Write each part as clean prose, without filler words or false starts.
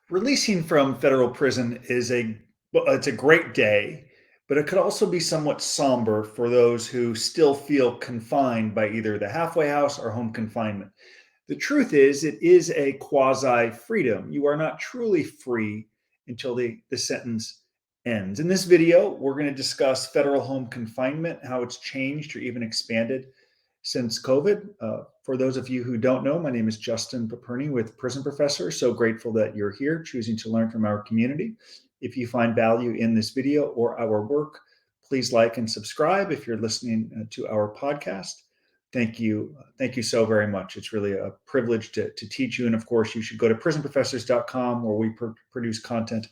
Releasing from federal prison is it's a great day, but it could also be somewhat somber for those who still feel confined by either the halfway house or home confinement. The truth is, it is a quasi freedom. You are not truly free until the sentence ends. In this video, we're going to discuss federal home confinement, how it's changed or even expanded since COVID. For those of you who don't know, my name is Justin Paperny with Prison Professor. So grateful that you're here choosing to learn from our community. If you find value in this video or our work, please like and subscribe if you're listening to our podcast. Thank you. Thank you so very much. It's really a privilege to teach you. And of course, you should go to prisonprofessors.com where we produce content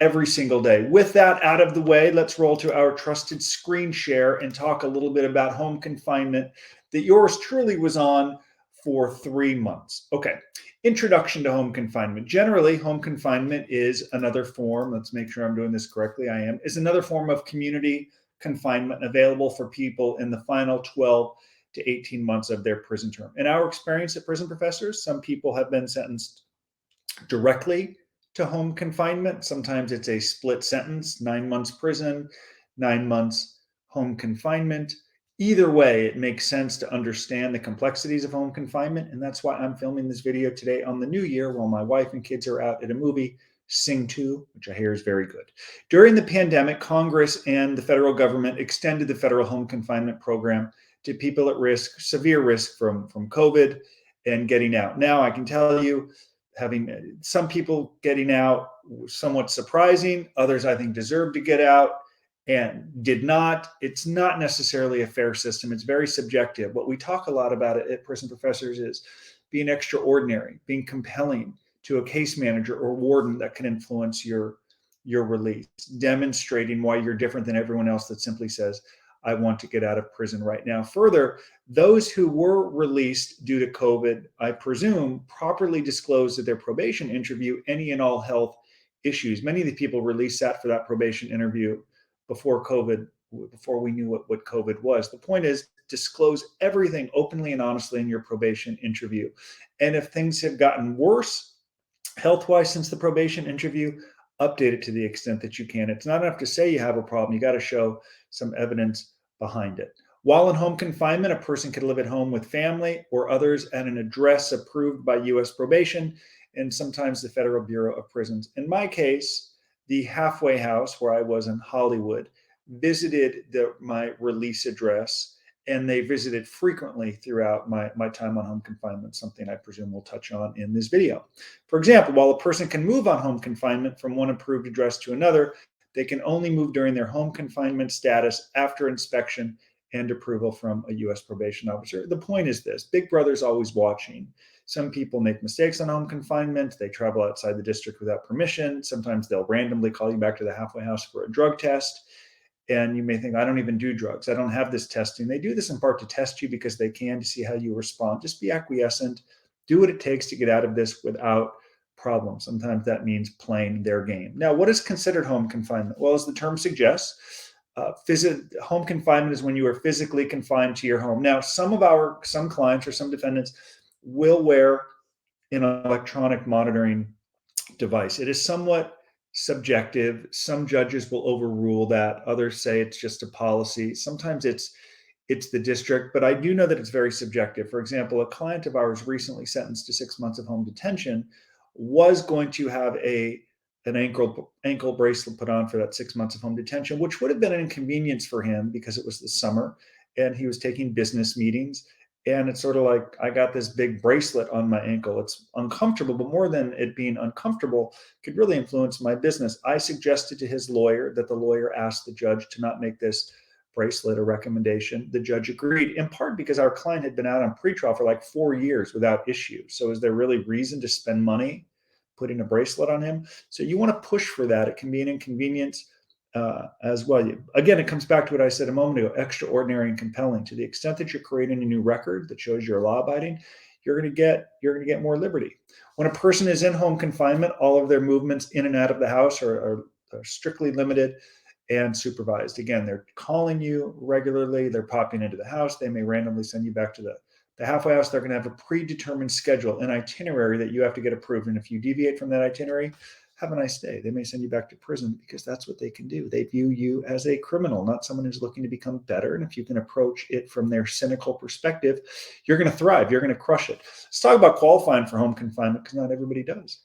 every single day. With that out of the way, let's roll to our trusted screen share and talk a little bit about home confinement that yours truly was on for 3 months. Okay, introduction to home confinement. Generally, home confinement is another form, let's make sure I'm doing this correctly, I am, is another form of community confinement available for people in the final 12 to 18 months of their prison term. In our experience at Prison Professors, some people have been sentenced directly to home confinement. Sometimes it's a split sentence, 9 months prison, 9 months home confinement. Either way, it makes sense to understand the complexities of home confinement. And that's why I'm filming this video today on the new year while my wife and kids are out at a movie, Sing 2, which I hear is very good. During the pandemic, Congress and the federal government extended the federal home confinement program to people at risk, severe risk from COVID and getting out. Now, I can tell you, having some people getting out somewhat surprising. Others, I think, deserve to get out and did not. It's not necessarily a fair system. It's very subjective. What we talk a lot about at Prison Professors is being extraordinary, being compelling to a case manager or warden that can influence your release, demonstrating why you're different than everyone else that simply says, I want to get out of prison right now. Further, those who were released due to COVID, I presume, properly disclosed at their probation interview any and all health issues. Many of the people released sat for that probation interview before COVID, before we knew what COVID was. The point is, disclose everything openly and honestly in your probation interview. And if things have gotten worse health-wise since the probation interview, update it to the extent that you can. It's not enough to say you have a problem. You got to show some evidence behind it. While in home confinement, a person can live at home with family or others at an address approved by U.S. probation and sometimes the Federal Bureau of Prisons. In my case, the halfway house where I was in Hollywood visited my release address, and they visited frequently throughout my time on home confinement, something I presume we'll touch on in this video. For example, while a person can move on home confinement from one approved address to another, they can only move during their home confinement status after inspection and approval from a U.S. probation officer. The point is this: Big Brother's always watching. Some people make mistakes on home confinement. They travel outside the district without permission. Sometimes they'll randomly call you back to the halfway house for a drug test. And you may think, I don't even do drugs. I don't have this testing. They do this in part to test you because they can, to see how you respond. Just be acquiescent. Do what it takes to get out of this without problem. Sometimes that means playing their game. Now, what is considered home confinement? Well, as the term suggests, home confinement is when you are physically confined to your home. Now, some clients or some defendants will wear an electronic monitoring device. It is somewhat subjective. Some judges will overrule that. Others say it's just a policy. Sometimes it's the district, but I do know that it's very subjective. For example, a client of ours recently sentenced to 6 months of home detention was going to have an ankle bracelet put on for that 6 months of home detention, which would have been an inconvenience for him because it was the summer and he was taking business meetings. And it's sort of like, I got this big bracelet on my ankle. It's uncomfortable, but more than it being uncomfortable, could really influence my business. I suggested to his lawyer that the lawyer ask the judge to not make this bracelet a recommendation. The judge agreed, in part because our client had been out on pretrial for like 4 years without issue. So is there really reason to spend money putting a bracelet on him? So you want to push for that. It can be an inconvenience as well. Again, it comes back to what I said a moment ago: extraordinary and compelling. To the extent that you're creating a new record that shows you're law-abiding, you're going to get more liberty. When a person is in home confinement, all of their movements in and out of the house are strictly limited and supervised. Again, they're calling you regularly. They're popping into the house. They may randomly send you back to the halfway house. They're going to have a predetermined schedule, an itinerary that you have to get approved. And if you deviate from that itinerary, have a nice day. They may send you back to prison because that's what they can do. They view you as a criminal, not someone who's looking to become better. And if you can approach it from their cynical perspective, you're going to thrive. You're going to crush it. Let's talk about qualifying for home confinement because not everybody does.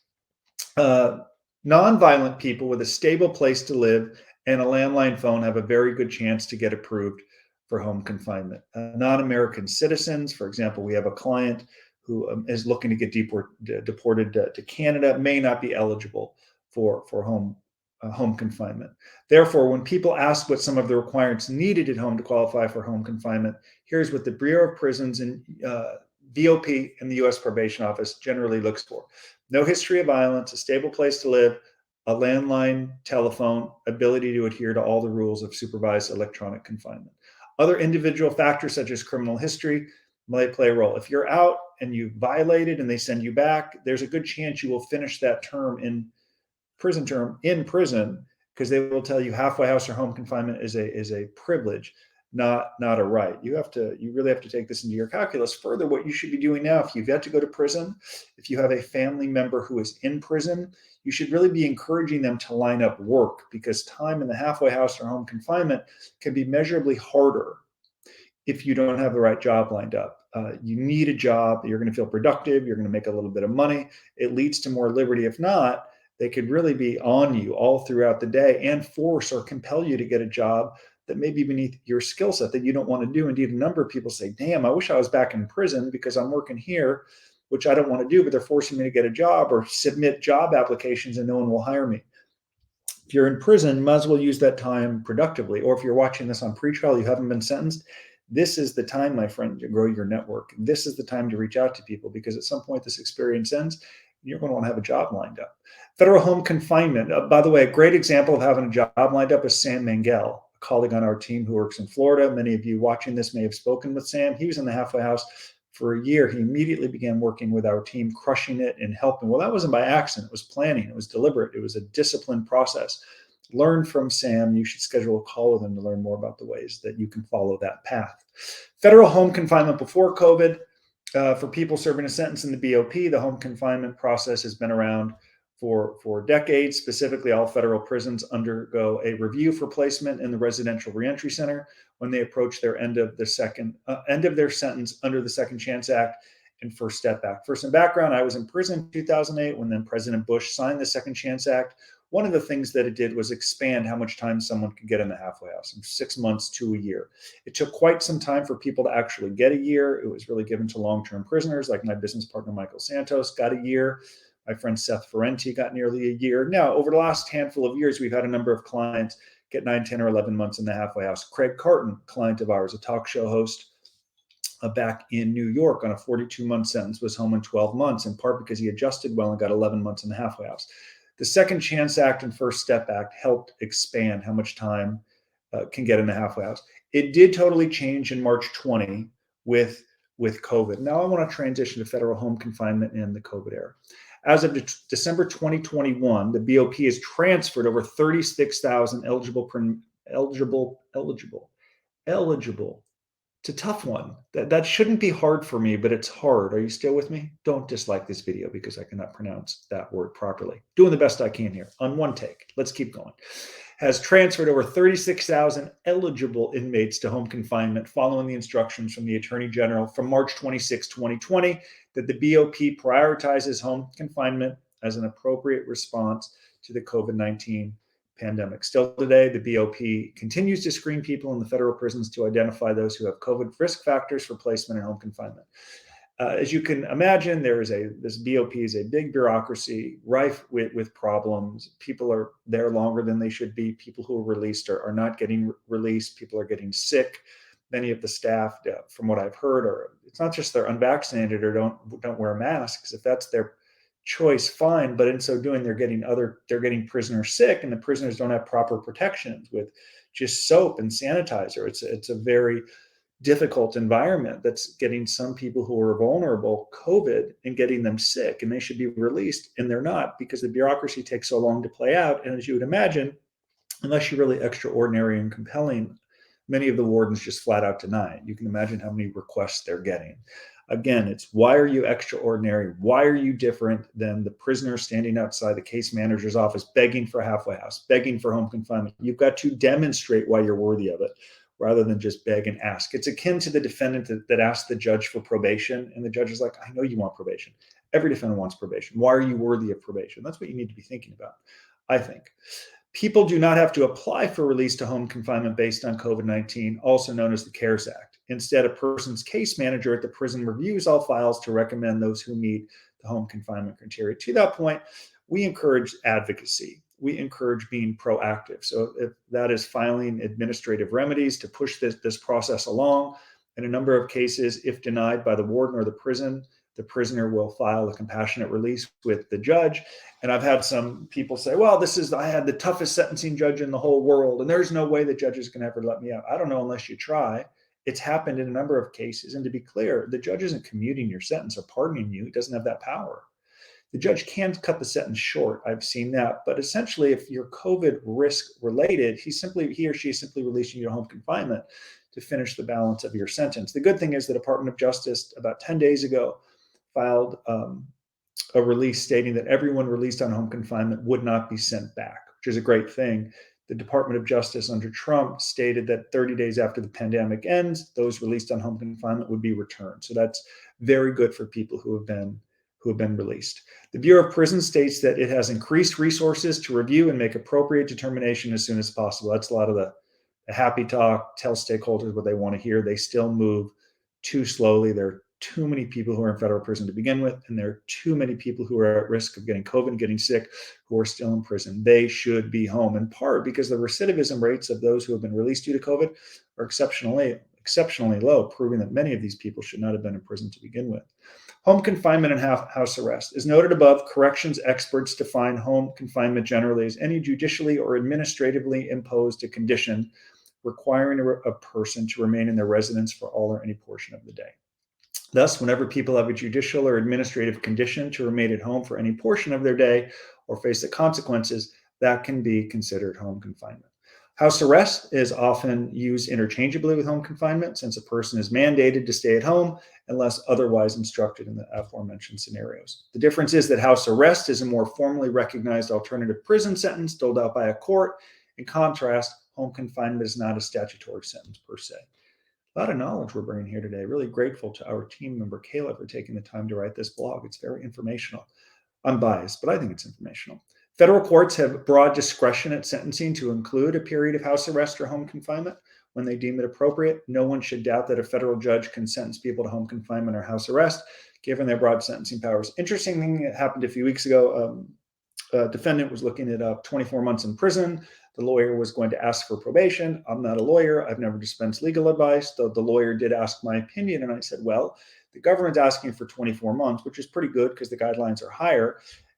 Uh, Nonviolent people with a stable place to live and a landline phone have a very good chance to get approved for home confinement. Non-American citizens, for example, we have a client who is looking to get deported to Canada, may not be eligible for home confinement. Therefore, when people ask what some of the requirements needed at home to qualify for home confinement, here's what the Bureau of Prisons and BOP and the U.S. Probation Office generally looks for: no history of violence, a stable place to live, a landline telephone, ability to adhere to all the rules of supervised electronic confinement. Other individual factors such as criminal history may play a role. If you're out and you violated and they send you back, there's a good chance you will finish that term in prison, because they will tell you halfway house or home confinement is a privilege, not a right. You really have to take this into your calculus. Further, what you should be doing now, if you've yet to go to prison, if you have a family member who is in prison, you should really be encouraging them to line up work, because time in the halfway house or home confinement can be measurably harder if you don't have the right job lined up. You need a job. You're going to feel productive. You're going to make a little bit of money. It leads to more liberty. If not, they could really be on you all throughout the day and force or compel you to get a job that may be beneath your skill set that you don't want to do. Indeed, a number of people say, damn, I wish I was back in prison because I'm working here, which I don't want to do, but they're forcing me to get a job or submit job applications and no one will hire me. If you're in prison, you might as well use that time productively. Or if you're watching this on pretrial, you haven't been sentenced, this is the time, my friend, to grow your network. This is the time to reach out to people, because at some point this experience ends, you're going to want to have a job lined up. Federal home confinement. By the way, a great example of having a job lined up is Sam Mangel, a colleague on our team who works in Florida. Many of you watching this may have spoken with Sam. He was in the halfway house for a year. He immediately began working with our team, crushing it and helping. Well, that wasn't by accident. It was planning. It was deliberate. It was a disciplined process. Learn from Sam. You should schedule a call with him to learn more about the ways that you can follow that path. Federal home confinement before COVID. For people serving a sentence in the BOP, the home confinement process has been around for decades. Specifically, all federal prisons undergo a review for placement in the residential reentry center when they approach their end of their sentence under the Second Chance Act and First Step Act. For some background, I was in prison in 2008 when then President Bush signed the Second Chance Act. One of the things that it did was expand how much time someone could get in the halfway house, from 6 months to a year. It took quite some time for people to actually get a year. It was really given to long-term prisoners, like my business partner, Michael Santos, got a year. My friend Seth Ferrenti got nearly a year. Now, over the last handful of years, we've had a number of clients get 9, 10, or 11 months in the halfway house. Craig Carton, client of ours, a talk show host back in New York on a 42-month sentence, was home in 12 months, in part because he adjusted well and got 11 months in the halfway house. The Second Chance Act and First Step Act helped expand how much time can get in the halfway house. It did totally change in March 20 with COVID. Now I want to transition to federal home confinement in the COVID era. As of December 2021, the BOP has transferred over 36,000 eligible. It's a tough one. That shouldn't be hard for me, but it's hard. Are you still with me? Don't dislike this video because I cannot pronounce that word properly. Doing the best I can here on one take. Let's keep going. Has transferred over 36,000 eligible inmates to home confinement following the instructions from the Attorney General from March 26, 2020, that the BOP prioritizes home confinement as an appropriate response to the COVID-19 pandemic. Still today, the BOP continues to screen people in the federal prisons to identify those who have COVID risk factors for placement in home confinement. As you can imagine, this BOP is a big bureaucracy rife with problems. People are there longer than they should be. People who are released are not getting released. People are getting sick. Many of the staff, from what I've heard, it's not just they're unvaccinated or don't wear masks. If that's their choice, fine. But in so doing, they're getting prisoners sick, and the prisoners don't have proper protections with just soap and sanitizer. It's a very difficult environment that's getting some people who are vulnerable COVID and getting them sick, and they should be released, and they're not, because the bureaucracy takes so long to play out. And as you would imagine, unless you're really extraordinary and compelling, many of the wardens just flat out deny it. You can imagine how many requests they're getting. Again, it's why are you extraordinary? Why are you different than the prisoner standing outside the case manager's office begging for a halfway house, begging for home confinement? You've got to demonstrate why you're worthy of it rather than just beg and ask. It's akin to the defendant that asked the judge for probation, and the judge is like, I know you want probation. Every defendant wants probation. Why are you worthy of probation? That's what you need to be thinking about, I think. People do not have to apply for release to home confinement based on COVID-19, also known as the CARES Act. Instead, a person's case manager at the prison reviews all files to recommend those who meet the home confinement criteria. To that point, we encourage advocacy. We encourage being proactive. So if that is filing administrative remedies to push this process along, in a number of cases, if denied by the warden or the prison, the prisoner will file a compassionate release with the judge. And I've had some people say, well, I had the toughest sentencing judge in the whole world, and there's no way the judges can ever let me out. I don't know unless you try. It's happened in a number of cases. And to be clear, the judge isn't commuting your sentence or pardoning you. He doesn't have that power. The judge can cut the sentence short. I've seen that. But essentially, if you're COVID risk related, he or she is simply releasing you to home confinement to finish the balance of your sentence. The good thing is the Department of Justice, about 10 days ago, filed a release stating that everyone released on home confinement would not be sent back, which is a great thing. The Department of Justice under Trump stated that 30 days after the pandemic ends, those released on home confinement would be returned. So that's very good for people who have been released. The Bureau of Prisons states that it has increased resources to review and make appropriate determination as soon as possible. That's a lot of the happy talk, tell stakeholders what they want to hear. They still move too slowly. There are too many people who are in federal prison to begin with, and there are too many people who are at risk of getting COVID and getting sick who are still in prison. They should be home, in part because the recidivism rates of those who have been released due to COVID are exceptionally low, proving that many of these people should not have been in prison to begin with. Home confinement and house arrest. As noted above, corrections experts define home confinement generally as any judicially or administratively imposed a condition requiring a person to remain in their residence for all or any portion of the day. Thus, whenever people have a judicial or administrative condition to remain at home for any portion of their day or face the consequences, that can be considered home confinement. House arrest is often used interchangeably with home confinement since a person is mandated to stay at home unless otherwise instructed in the aforementioned scenarios. The difference is that house arrest is a more formally recognized alternative prison sentence doled out by a court. In contrast, home confinement is not a statutory sentence per se. A lot of knowledge we're bringing here today. Really grateful to our team member, Kayla, for taking the time to write this blog. It's very informational. I'm biased, but I think it's informational. Federal courts have broad discretion at sentencing to include a period of house arrest or home confinement when they deem it appropriate. No one should doubt that a federal judge can sentence people to home confinement or house arrest, given their broad sentencing powers. Interesting thing that happened a few weeks ago. A defendant was looking at 24 months in prison. The lawyer was going to ask for probation. I'm not a lawyer. I've never dispensed legal advice. The lawyer did ask my opinion. And I said, well, the government's asking for 24 months, which is pretty good because the guidelines are higher.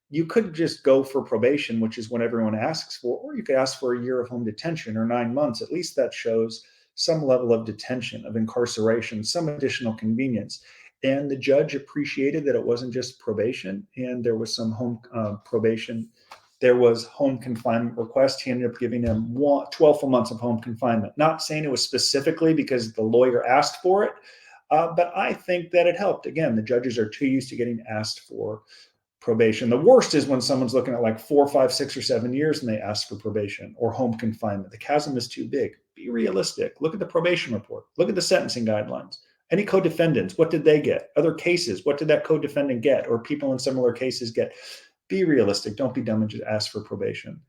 You could just go for probation, which is what everyone asks for, or you could ask for a year of home detention or 9 months. At least that shows some level of detention, of incarceration, some additional convenience. And the judge appreciated that it wasn't just probation, and there was some home probation. There was home confinement request. He ended up giving him 12 full months of home confinement. Not saying it was specifically because the lawyer asked for it, but I think that it helped. Again, the judges are too used to getting asked for probation. The worst is when someone's looking at like 4, 5, 6, or 7 years and they ask for probation or home confinement. The chasm is too big. Be realistic. Look at the probation report. Look at the sentencing guidelines. Any co-defendants, what did they get? Other cases, what did that co-defendant get? Or people in similar cases get? Be realistic. Don't be dumb and just ask for probation.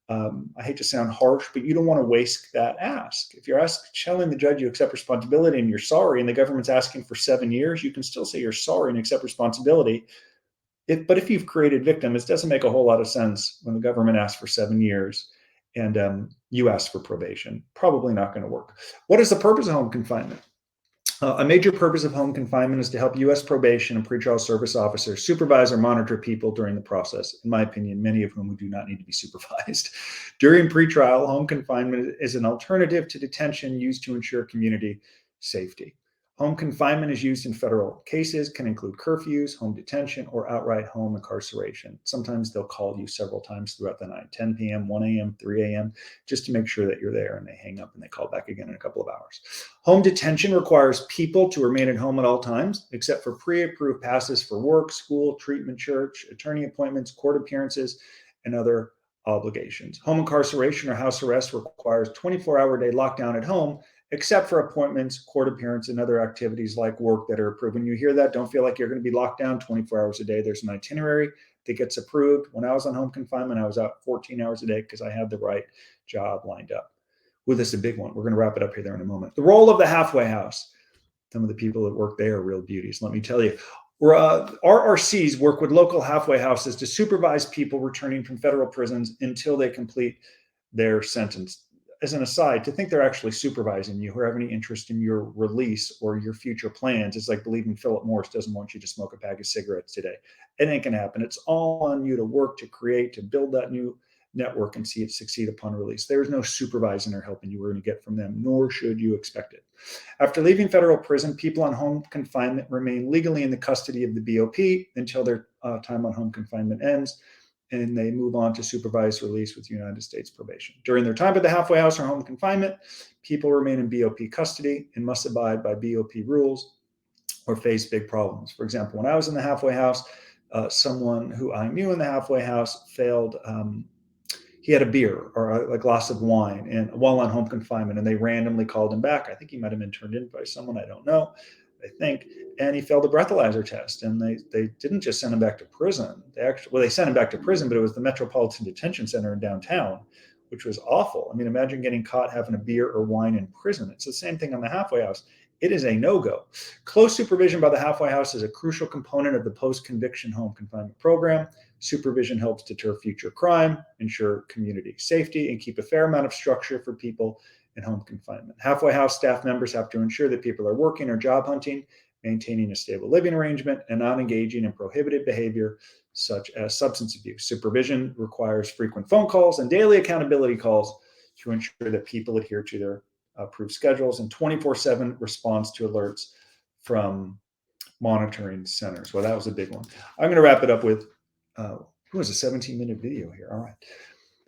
I hate to sound harsh, but you don't want to waste that ask. If you're telling the judge you accept responsibility and you're sorry, and the government's asking for 7 years, you can still say you're sorry and accept responsibility. But if you've created victims, it doesn't make a whole lot of sense when the government asks for 7 years and you ask for probation. Probably not going to work. What is the purpose of home confinement? A major purpose of home confinement is to help U.S. probation and pretrial service officers supervise or monitor people during the process. In my opinion, many of whom do not need to be supervised. During pretrial, home confinement is an alternative to detention used to ensure community safety. Home confinement is used in federal cases, can include curfews, home detention, or outright home incarceration. Sometimes they'll call you several times throughout the night, 10 p.m., 1 a.m., 3 a.m., just to make sure that you're there, and they hang up and they call back again in a couple of hours. Home detention requires people to remain at home at all times, except for pre-approved passes for work, school, treatment, church, attorney appointments, court appearances, and other obligations. Home incarceration or house arrest requires 24-hour-a-day lockdown at home, except for appointments, court appearance, and other activities like work that are approved. When you hear that, don't feel like you're going to be locked down 24 hours a day. There's an itinerary that gets approved. When I was on home confinement, I was out 14 hours a day because I had the right job lined up. Well, this is a big one. We're going to wrap it up here there in a moment. The role of the halfway house. Some of the people that work there are real beauties, let me tell you. RRCs work with local halfway houses to supervise people returning from federal prisons until they complete their sentence. As an aside, to think they're actually supervising you or have any interest in your release or your future plans is like believing Philip Morris doesn't want you to smoke a pack of cigarettes today. It ain't gonna happen. It's all on you to work, to create, to build that new network and see it succeed upon release. There's no supervising or helping you we're going to get from them, nor should you expect it. After leaving federal prison, people on home confinement remain legally in the custody of the BOP until their time on home confinement ends, and they move on to supervised release with United States probation. During their time at the halfway house or home confinement, people remain in BOP custody and must abide by BOP rules or face big problems. For example, when I was in the halfway house, someone who I knew in the halfway house failed. He had a beer or a glass of wine and while on home confinement, and they randomly called him back. I think he might have been turned in by someone, I don't know, I think. And he failed a breathalyzer test, and they didn't just send him back to prison. They sent him back to prison, but it was the Metropolitan Detention Center in downtown, which was awful. I mean, imagine getting caught having a beer or wine in prison. It's the same thing on the halfway house. It is a no-go. Close supervision by the halfway house is a crucial component of the post-conviction home confinement program. Supervision helps deter future crime, ensure community safety, and keep a fair amount of structure for people in home confinement. Halfway house staff members have to ensure that people are working or job hunting, maintaining a stable living arrangement, and not engaging in prohibited behavior such as substance abuse. Supervision requires frequent phone calls and daily accountability calls to ensure that people adhere to their approved schedules and 24/7 response to alerts from monitoring centers. Well, that was a big one. I'm going to wrap it up with who was a 17-minute video here. All right.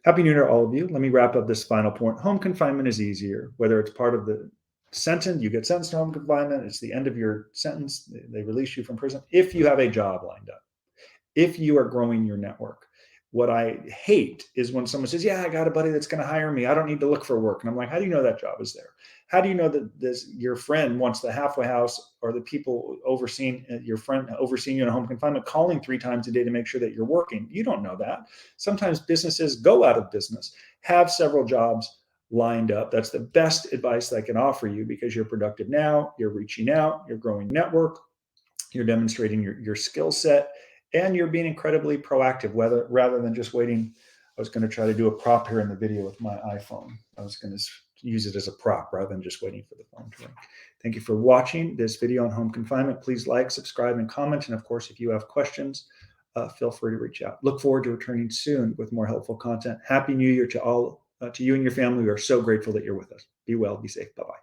Happy New Year, all of you. Let me wrap up this final point. Home confinement is easier, whether it's part of the sentence, you get sentenced to home confinement, it's the end of your sentence, they release you from prison, if you have a job lined up, if you are growing your network. What I hate is when someone says, yeah, I got a buddy that's going to hire me. I don't need to look for work. And I'm like, how do you know that job is there? How do you know that your friend wants the halfway house or the people overseeing your friend overseeing you in home confinement calling 3 times a day to make sure that you're working? You don't know that. Sometimes businesses go out of business. Have several jobs lined up. That's the best advice that I can offer you because you're productive now, you're reaching out, you're growing your network, you're demonstrating your skill set, and you're being incredibly proactive, rather than just waiting. I was going to try to do a prop here in the video with my iPhone. I was going to use it as a prop rather than just waiting for the phone to ring. Thank you for watching this video on home confinement. Please like, subscribe, and comment. And of course, if you have questions, feel free to reach out. Look forward to returning soon with more helpful content. Happy New Year to all, to you and your family. We are so grateful that you're with us. Be well, be safe. Bye-bye.